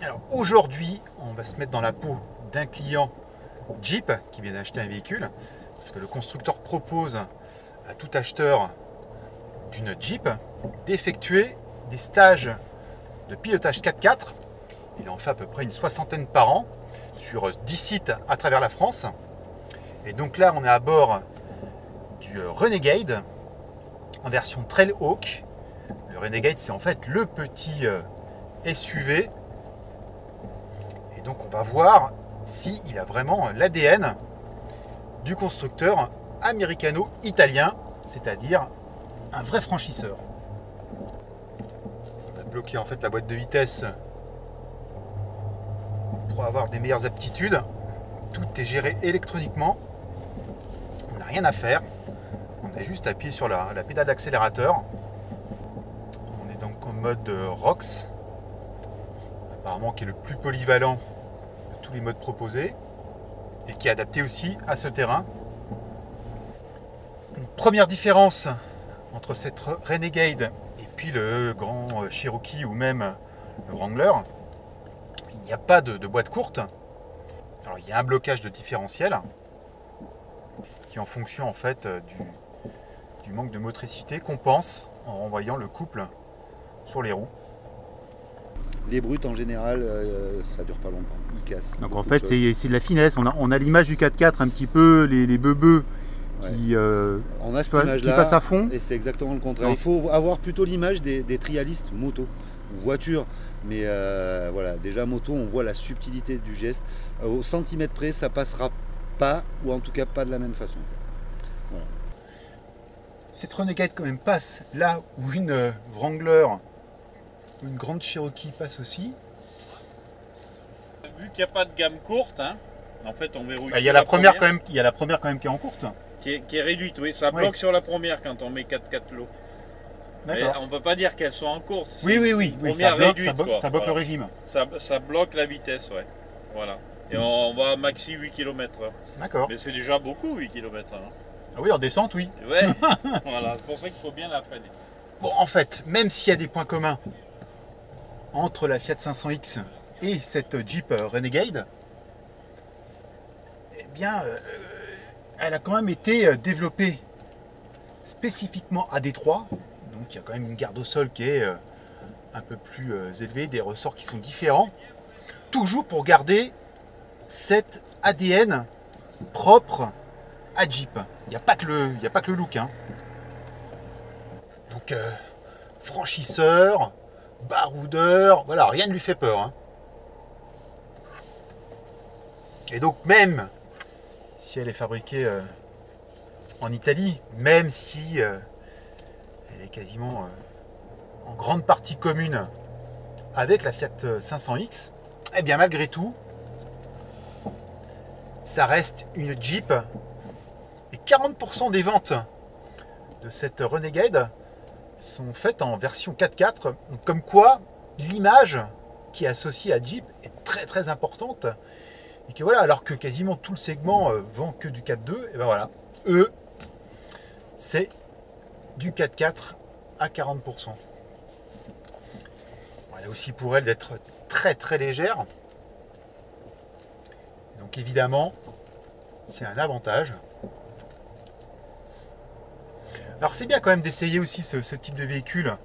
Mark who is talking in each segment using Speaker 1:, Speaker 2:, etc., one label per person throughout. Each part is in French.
Speaker 1: Alors aujourd'hui, on va se mettre dans la peau d'un client Jeep qui vient d'acheter un véhicule, parce que le constructeur propose à tout acheteur d'une Jeep d'effectuer des stages de pilotage 4x4. Il en fait à peu près une soixantaine par an sur 10 sites à travers la France. Et donc là, on est à bord du Renegade en version Trailhawk. Le Renegade, c'est en fait le petit SUV. Et donc on va voir s'il a vraiment l'ADN du constructeur américano-italien, c'est-à-dire un vrai franchisseur. On a bloqué en fait la boîte de vitesse pour avoir des meilleures aptitudes. Tout est géré électroniquement. On n'a rien à faire. On a juste appuyé sur la pédale d'accélérateur. On est donc en mode ROX, apparemment qui est le plus polyvalent de tous les modes proposés et qui est adapté aussi à ce terrain. Une première différence entre cette Renegade et puis le grand Cherokee ou même le Wrangler, il n'y a pas de boîte courte. Alors il y a un blocage de différentiel qui, en fonction en fait du manque de motricité, compense en renvoyant le couple sur les roues.
Speaker 2: Les brutes en général, ça dure pas longtemps, ils cassent.
Speaker 1: Donc en fait c'est de la finesse, on a l'image du 4x4 un petit peu, les bebeux qui,
Speaker 2: on a cette
Speaker 1: qui passent à fond.
Speaker 2: Et c'est exactement le contraire.
Speaker 1: Non.
Speaker 2: Il faut avoir plutôt l'image des trialistes moto ou voiture. Mais voilà, déjà moto, on voit la subtilité du geste. Au centimètre près, ça passera pas, ou en tout cas pas de la même façon. Voilà.
Speaker 1: Cette Renegade quand même passe là où une Wrangler, une grande Cherokee passe aussi.
Speaker 3: Vu qu'il n'y a pas de gamme courte, hein, en fait on verrouille.
Speaker 1: Il y a la première quand même, il y a la première quand même qui est en courte.
Speaker 3: Qui est réduite, oui, ça bloque sur la première quand on met 4x4 lots. Mais
Speaker 1: D'accord.
Speaker 3: on ne peut pas dire qu'elles sont en courte.
Speaker 1: Oui,
Speaker 3: Première réduite,
Speaker 1: ça bloque
Speaker 3: voilà.
Speaker 1: le régime.
Speaker 3: Ça bloque la vitesse, ouais. Voilà. Et on va à maxi 8 km/h.
Speaker 1: D'accord.
Speaker 3: Mais c'est déjà beaucoup 8 km/h.
Speaker 1: Ah oui, en descente, oui.
Speaker 3: Ouais, voilà, c'est pour ça qu'il faut bien la freiner.
Speaker 1: Bon, en fait, même s'il y a des points communs entre la Fiat 500X et cette Jeep Renegade, eh bien, elle a quand même été développée spécifiquement à Détroit. Donc il y a quand même une garde au sol qui est un peu plus élevée, des ressorts qui sont différents. Toujours pour garder cet ADN propre à Jeep. Il n'y a pas que le look. Hein. Donc franchisseur, baroudeur, voilà, rien ne lui fait peur. Hein. Et donc même si elle est fabriquée en Italie, même si elle est quasiment en grande partie commune avec la Fiat 500X, eh bien malgré tout, ça reste une Jeep. Et 40% des ventes de cette Renegade sont faites en version 4x4. Comme quoi, l'image qui est associée à Jeep est très très importante. Et que voilà, alors que quasiment tout le segment vend que du 4x2, et ben voilà, eux, c'est du 4x4 à 40%. Voilà aussi pour elle d'être très très légère. Donc évidemment, c'est un avantage. Alors c'est bien quand même d'essayer aussi ce type de véhicule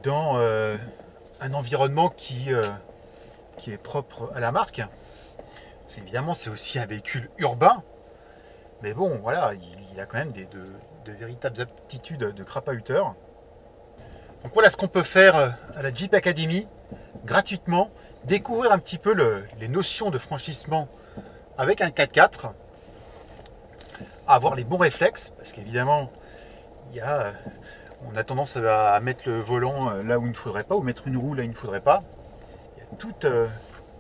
Speaker 1: dans un environnement qui est propre à la marque. Parce qu'évidemment c'est aussi un véhicule urbain. Mais bon, voilà, il a quand même de véritables aptitudes de crapahuteur. Donc voilà ce qu'on peut faire à la Jeep Academy, gratuitement. Découvrir un petit peu les notions de franchissement avec un 4x4. Avoir les bons réflexes, parce qu'évidemment, on a tendance à mettre le volant là où il ne faudrait pas, ou mettre une roue là où il ne faudrait pas. Il y a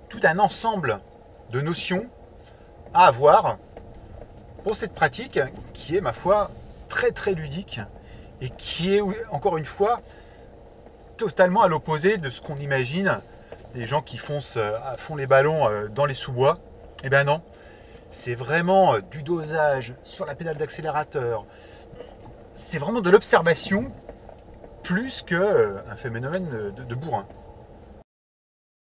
Speaker 1: tout un ensemble de notions à avoir pour cette pratique qui est, ma foi, très très ludique et qui est, encore une fois, totalement à l'opposé de ce qu'on imagine des gens qui foncent à fond les ballons dans les sous-bois. Eh bien non, c'est vraiment du dosage sur la pédale d'accélérateur. C'est vraiment de l'observation plus qu'un phénomène de bourrin.